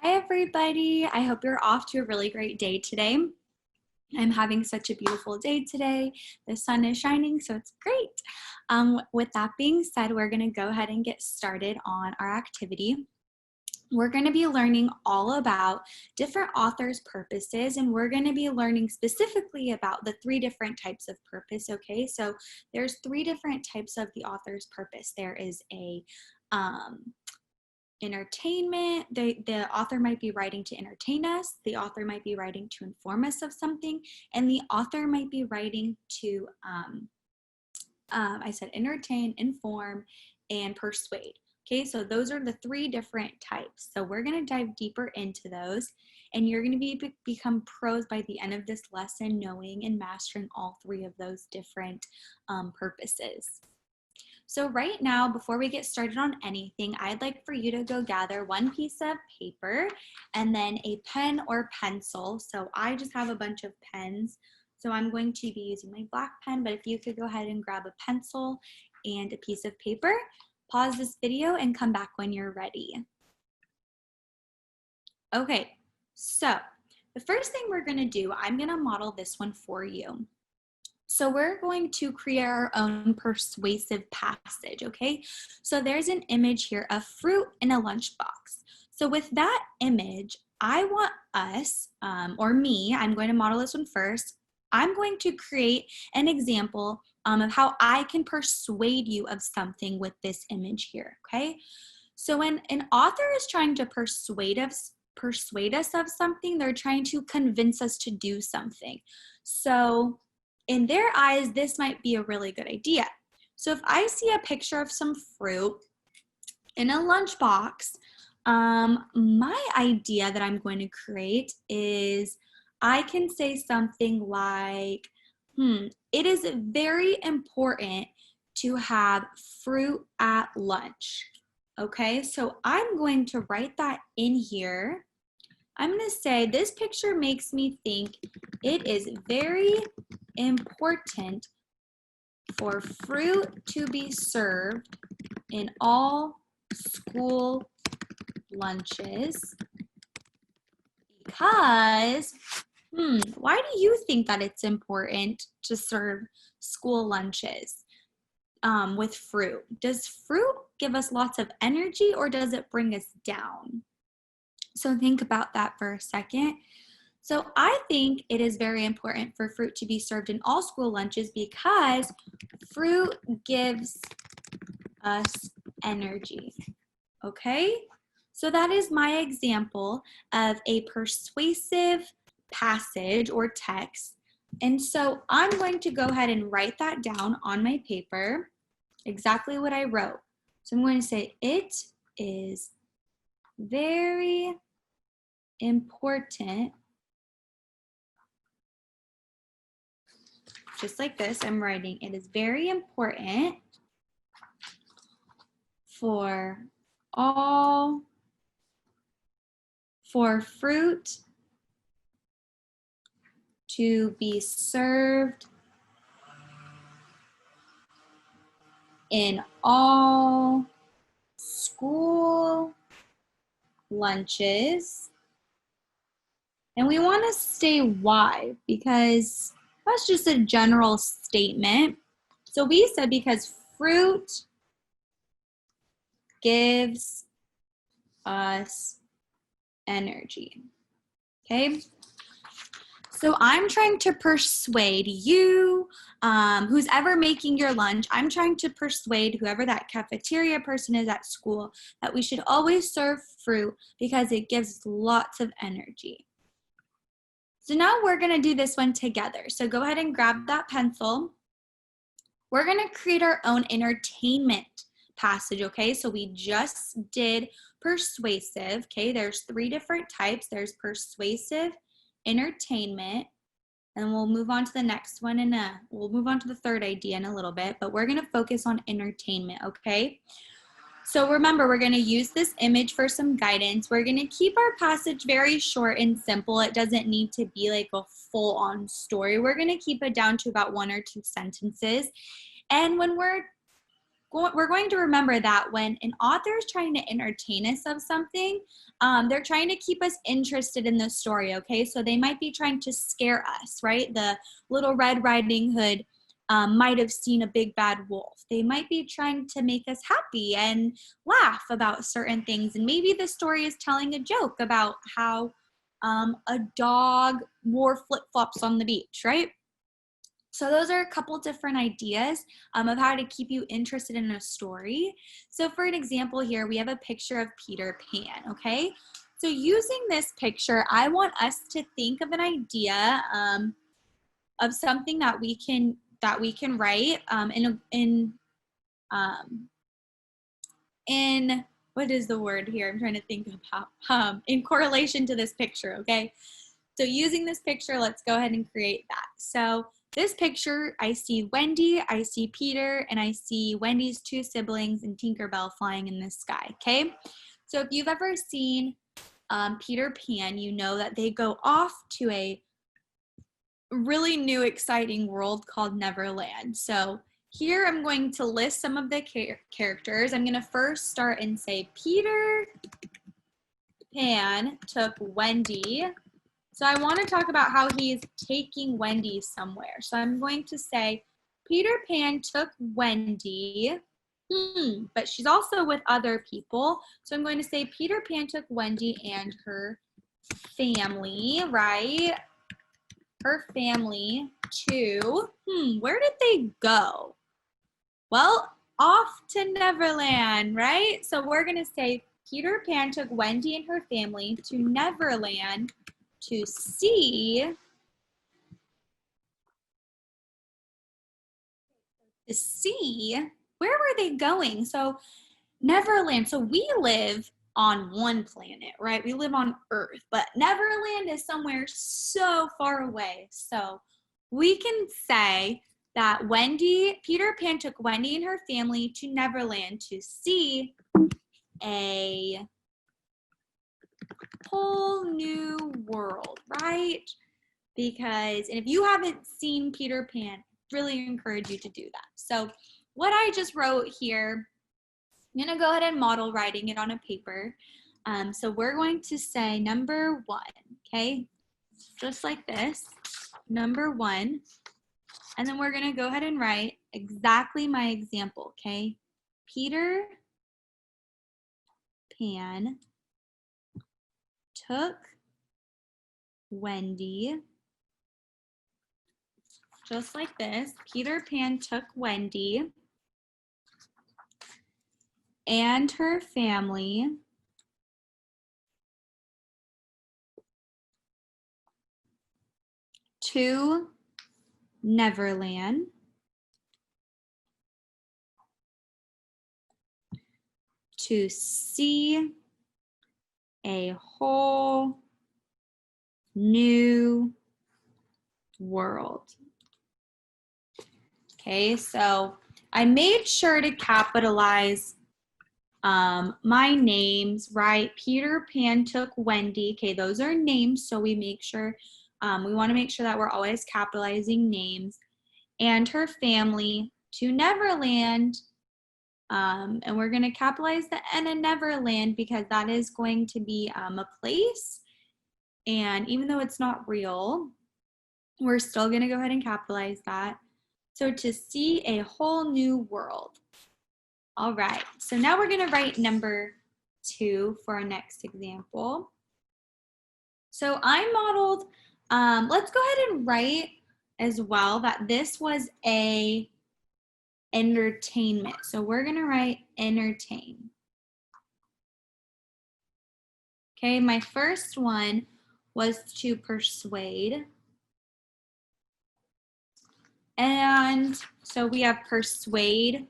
Hi everybody, I hope you're off to a really great day today. I'm having such a beautiful day today. The sun is shining, so it's great. With that being said, we're gonna go ahead and get started on our activity. We're gonna be learning all about different authors' purposes, and we're gonna be learning specifically about the 3 different types of purpose, okay? So there's 3 different types of the author's purpose. There is a entertainment. The author might be writing to entertain us, the author might be writing to inform us of something, and the author might be writing to, I said entertain, inform, and persuade. Okay, so those are the 3 different types. So we're gonna dive deeper into those, and you're gonna become pros by the end of this lesson, knowing and mastering all 3 of those different purposes. So right now, before we get started on anything, I'd like for you to go gather one piece of paper and then a pen or pencil. So I just have a bunch of pens, so I'm going to be using my black pen, but if you could go ahead and grab a pencil and a piece of paper, pause this video and come back when you're ready. Okay, so the first thing we're gonna do, I'm gonna model this one for you. So we're going to create our own persuasive passage, okay? So there's an image here of fruit in a lunchbox. So with that image, I want us, or me, I'm going to model this one first. I'm going to create an example of how I can persuade you of something with this image here, okay? So when an author is trying to persuade us of something, they're trying to convince us to do something. So in their eyes, this might be a really good idea. So if I see a picture of some fruit in a lunchbox, my idea that I'm going to create is I can say something like, it is very important to have fruit at lunch. Okay, so I'm going to write that in here. I'm going to say this picture makes me think it is very important for fruit to be served in all school lunches because, why do you think that it's important to serve school lunches with fruit? Does fruit give us lots of energy or does it bring us down? So think about that for a second. So I think it is very important for fruit to be served in all school lunches because fruit gives us energy, okay? So that is my example of a persuasive passage or text. And so I'm going to go ahead and write that down on my paper, exactly what I wrote. So I'm going to say, it is very important, just like this, I'm writing, it is very important for fruit to be served in all school lunches. And we want to say why, because that's just a general statement. So we said because fruit gives us energy, okay? So I'm trying to persuade you, who's ever making your lunch, I'm trying to persuade whoever that cafeteria person is at school that we should always serve fruit because it gives lots of energy. So now we're gonna do this one together. So go ahead and grab that pencil. We're gonna create our own entertainment passage, okay? So we just did persuasive, okay? There's 3 different types. There's persuasive, entertainment, and we'll move on to the next one and we'll move on to the 3rd idea in a little bit, but we're gonna focus on entertainment, okay? So remember, we're gonna use this image for some guidance. We're gonna keep our passage very short and simple. It doesn't need to be like a full-on story. We're gonna keep it down to about 1 or 2 sentences. And when we're we're going to remember that when an author is trying to entertain us of something, they're trying to keep us interested in the story, okay? So they might be trying to scare us, right? The Little Red Riding Hood might have seen a big bad wolf. They might be trying to make us happy and laugh about certain things. And maybe the story is telling a joke about how a dog wore flip-flops on the beach, right? So those are a couple different ideas of how to keep you interested in a story. So for an example here, we have a picture of Peter Pan, okay? So using this picture, I want us to think of an idea of something that we can write in what is the word here? I'm trying to think about in correlation to this picture, okay? So using this picture, let's go ahead and create that. So this picture, I see Wendy, I see Peter, and I see Wendy's two siblings and Tinkerbell flying in the sky, okay? So if you've ever seen Peter Pan, you know that they go off to a really new, exciting world called Neverland. So here I'm going to list some of the characters. I'm gonna first start and say Peter Pan took Wendy. So I want to talk about how he's taking Wendy somewhere. So I'm going to say, Peter Pan took Wendy, but she's also with other people. So I'm going to say Peter Pan took Wendy and her family, right? Her family to, where did they go? Well, off to Neverland, right? So we're going to say Peter Pan took Wendy and her family to Neverland to see where were they going? So Neverland. So we live on one planet, right? We live on Earth, but Neverland is somewhere so far away. So we can say that Peter Pan took Wendy and her family to Neverland to see a whole new world, right? Because, and if you haven't seen Peter Pan, really encourage you to do that. So what I just wrote here, I'm gonna go ahead and model writing it on a paper. So we're going to say number 1, okay? Just like this, number 1. And then we're gonna go ahead and write exactly my example, okay? Peter Pan took Wendy, just like this. Peter Pan took Wendy and her family to Neverland to see a whole new world. Okay, so I made sure to capitalize my names, right? Peter Pan took Wendy. Okay, those are names, so we make sure, we want to make sure that we're always capitalizing names. And her family to Neverland. And we're going to capitalize the N in Neverland because that is going to be a place. And even though it's not real, we're still going to go ahead and capitalize that. So to see a whole new world. All right, so now we're going to write number 2 for our next example. So I modeled, let's go ahead and write as well that this was a entertainment. So we're going to write entertain. Okay, my first one was to persuade. And so we have persuade,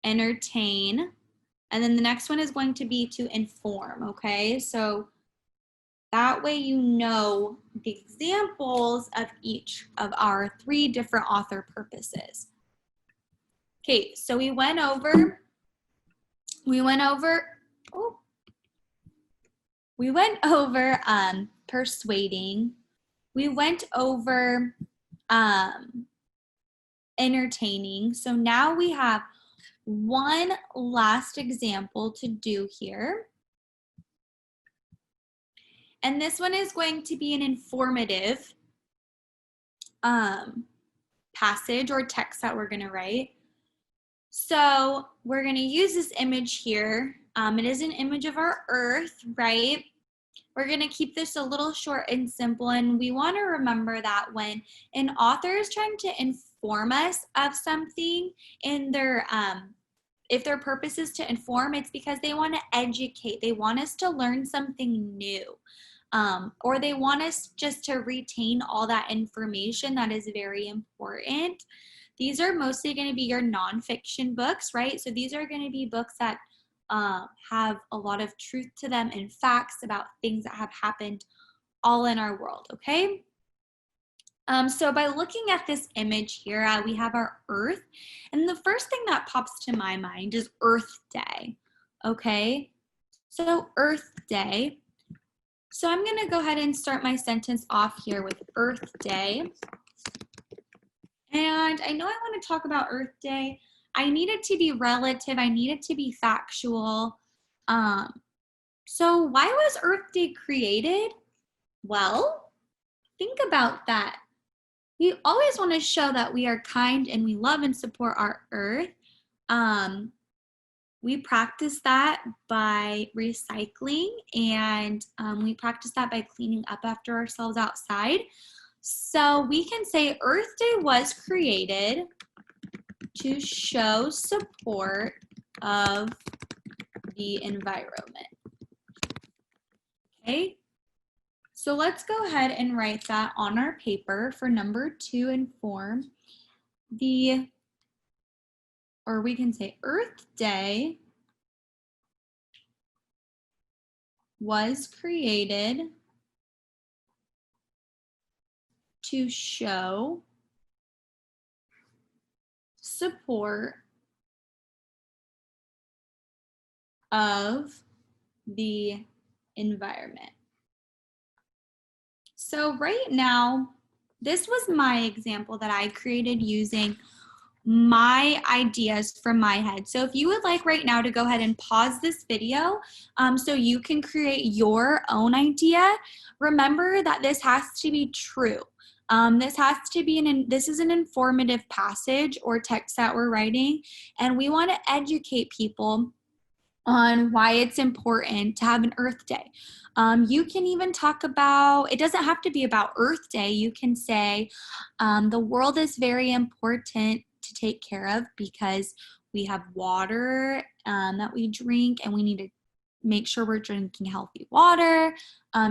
entertain, and then the next one is going to be to inform, okay? So that way you know the examples of each of our 3 different author purposes. Okay, so we went over persuading. We went over entertaining. So now we have one last example to do here. And this one is going to be an informative passage or text that we're going to write. So we're going to use this image here. It is an image of our earth, right? We're going to keep this a little short and simple, and we want to remember that when an author is trying to inform us of something in their if their purpose is to inform, it's because they want to educate. They want us to learn something new. Or they want us just to retain all that information that is very important. These are mostly going to be your nonfiction books, right? So these are going to be books that have a lot of truth to them and facts about things that have happened all in our world, okay? So by looking at this image here, we have our Earth, and the first thing that pops to my mind is Earth Day, okay? So Earth Day. So I'm going to go ahead and start my sentence off here with Earth Day. And I know I want to talk about Earth Day. I need it to be relative. I need it to be factual. So why was Earth Day created? Well, think about that. We always want to show that we are kind and we love and support our Earth. We practice that by recycling, and we practice that by cleaning up after ourselves outside. So we can say Earth Day was created to show support of the environment. Okay, so let's go ahead and write that on our paper for number 2 and form. Or we can say Earth Day was created to show support of the environment. So right now, this was my example that I created using my ideas from my head. So if you would like right now to go ahead and pause this video so you can create your own idea, remember that this has to be true. This has to be this is an informative passage or text that we're writing, and we want to educate people on why it's important to have an Earth Day. You can even talk about, it doesn't have to be about Earth Day. You can say the world is very important to take care of because we have water that we drink, and we need to make sure we're drinking healthy water.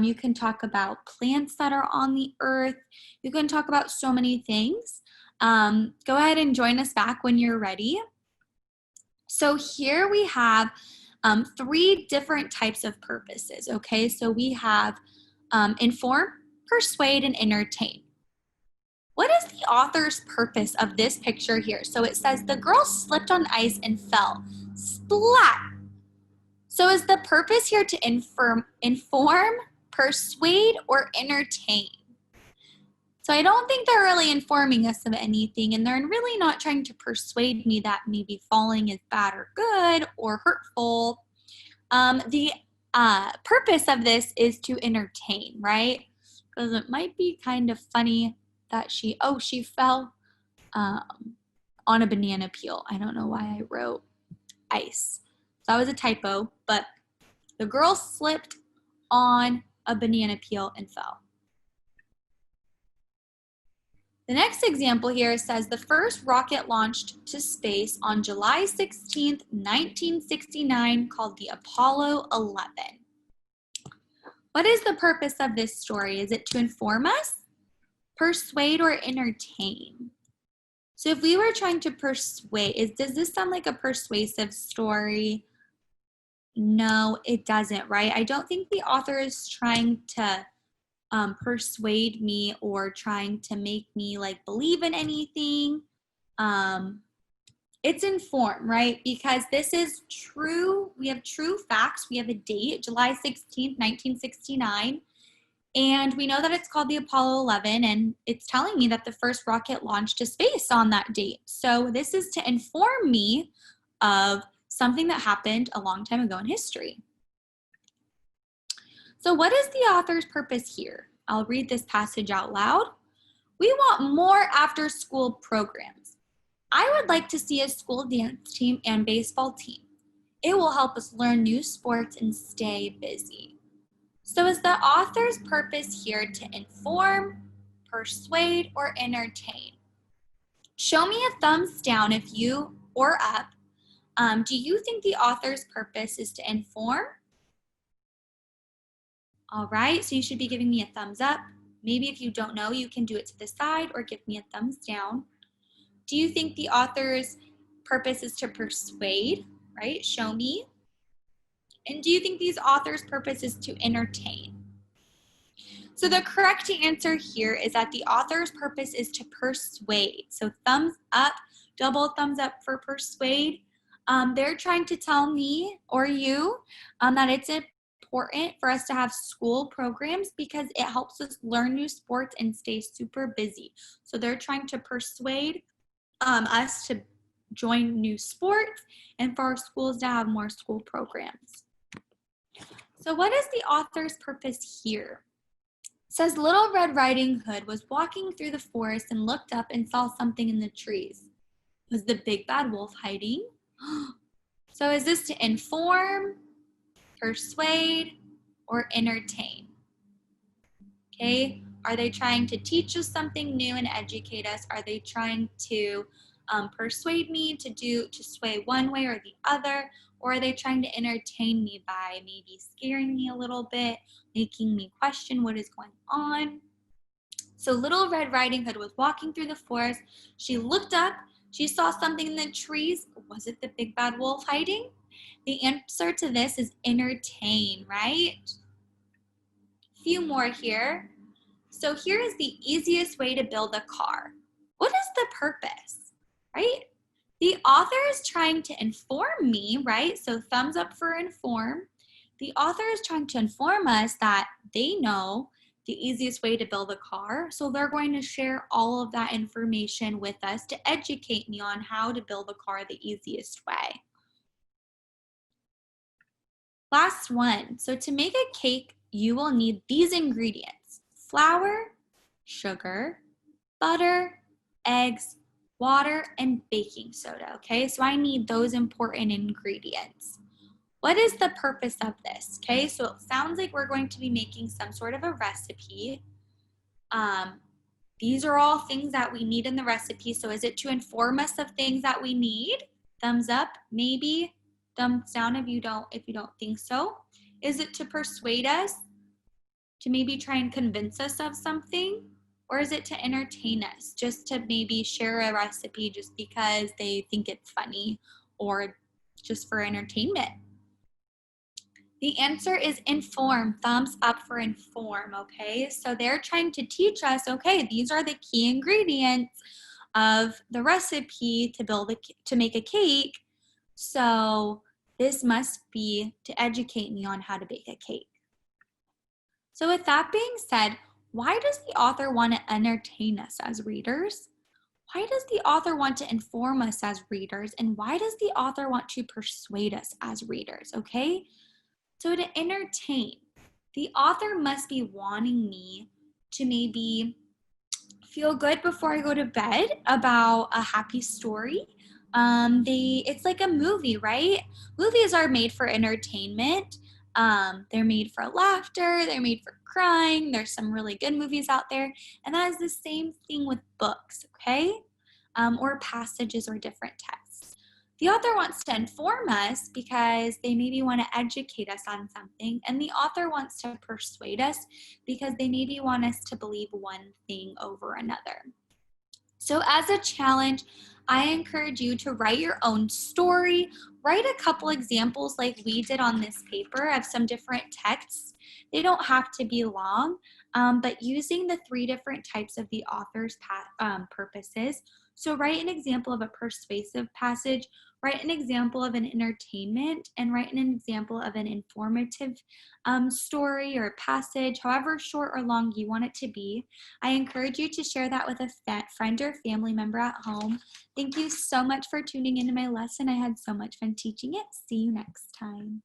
You can talk about plants that are on the earth. You can talk about so many things. Go ahead and join us back when you're ready. So here we have 3 different types of purposes, okay? So we have inform, persuade, and entertain. What is the author's purpose of this picture here? So it says the girl slipped on ice and fell. Splat! So is the purpose here to inform, persuade, or entertain? So I don't think they're really informing us of anything, and they're really not trying to persuade me that maybe falling is bad or good or hurtful. The purpose of this is to entertain, right? Because it might be kind of funny that she fell on a banana peel. I don't know why I wrote ice. That was a typo, but the girl slipped on a banana peel and fell. The next example here says the first rocket launched to space on July 16th, 1969, called the Apollo 11. What is the purpose of this story? Is it to inform us, persuade, or entertain? So if we were trying to persuade, does this sound like a persuasive story? No, it doesn't, right? I don't think the author is trying to persuade me or trying to make me like believe in anything. It's inform, right? Because this is true. We have true facts. We have a date, July 16th, 1969. And we know that it's called the Apollo 11, and it's telling me that the first rocket launched to space on that date. So this is to inform me of something that happened a long time ago in history. So what is the author's purpose here? I'll read this passage out loud. We want more after-school programs. I would like to see a school dance team and baseball team. It will help us learn new sports and stay busy. So is the author's purpose here to inform, persuade, or entertain? Show me a thumbs down if you, or up. Do you think the author's purpose is to inform? All right, so you should be giving me a thumbs up. Maybe if you don't know, you can do it to the side or give me a thumbs down. Do you think the author's purpose is to persuade, right? Show me. And do you think these authors' purpose is to entertain? So the correct answer here is that the author's purpose is to persuade. So thumbs up, double thumbs up for persuade. They're trying to tell me or you that it's important for us to have school programs because it helps us learn new sports and stay super busy. So they're trying to persuade us to join new sports and for our schools to have more school programs. So what is the author's purpose here? It says Little Red Riding Hood was walking through the forest and looked up and saw something in the trees. Was the big bad wolf hiding? So is this to inform, persuade, or entertain? Okay, are they trying to teach us something new and educate us? Are they trying to persuade me to sway one way or the other? Or are they trying to entertain me by maybe scaring me a little bit, making me question what is going on? So Little Red Riding Hood was walking through the forest. She looked up. She saw something in the trees. Was it the big bad wolf hiding? The answer to this is entertain, right? A few more here. So here is the easiest way to build a car. What is the purpose, right? The author is trying to inform me, right? So thumbs up for inform. The author is trying to inform us that they know the easiest way to build a car. So they're going to share all of that information with us to educate me on how to build a car the easiest way. Last one. So to make a cake, you will need these ingredients: flour, sugar, butter, eggs, water, and baking soda, okay? So I need those important ingredients. What is the purpose of this, okay? So it sounds like we're going to be making some sort of a recipe. These are all things that we need in the recipe. So is it to inform us of things that we need? Thumbs up, maybe. Thumbs down if you don't think so. Is it to persuade us? To maybe try and convince us of something? Or is it to entertain us, just to maybe share a recipe just because they think it's funny or just for entertainment? The answer is inform. Thumbs up for inform, okay? So they're trying to teach us, okay, these are the key ingredients of the recipe to make a cake. So this must be to educate me on how to bake a cake. So with that being said, why does the author want to entertain us as readers? Why does the author want to inform us as readers? And why does the author want to persuade us as readers, okay? So to entertain, the author must be wanting me to maybe feel good before I go to bed about a happy story. It's like a movie, right? Movies are made for entertainment. They're made for laughter, they're made for crying. There's some really good movies out there. And that is the same thing with books, okay? Or passages or different texts. The author wants to inform us because they maybe want to educate us on something. And the author wants to persuade us because they maybe want us to believe one thing over another. So as a challenge, I encourage you to write your own story. Write a couple examples like we did on this paper of some different texts. They don't have to be long, but using the 3 different types of the author's purposes, So write an example of a persuasive passage, write an example of an entertainment, and write an example of an informative story or passage, however short or long you want it to be. I encourage you to share that with a friend or family member at home. Thank you so much for tuning into my lesson. I had so much fun teaching it. See you next time.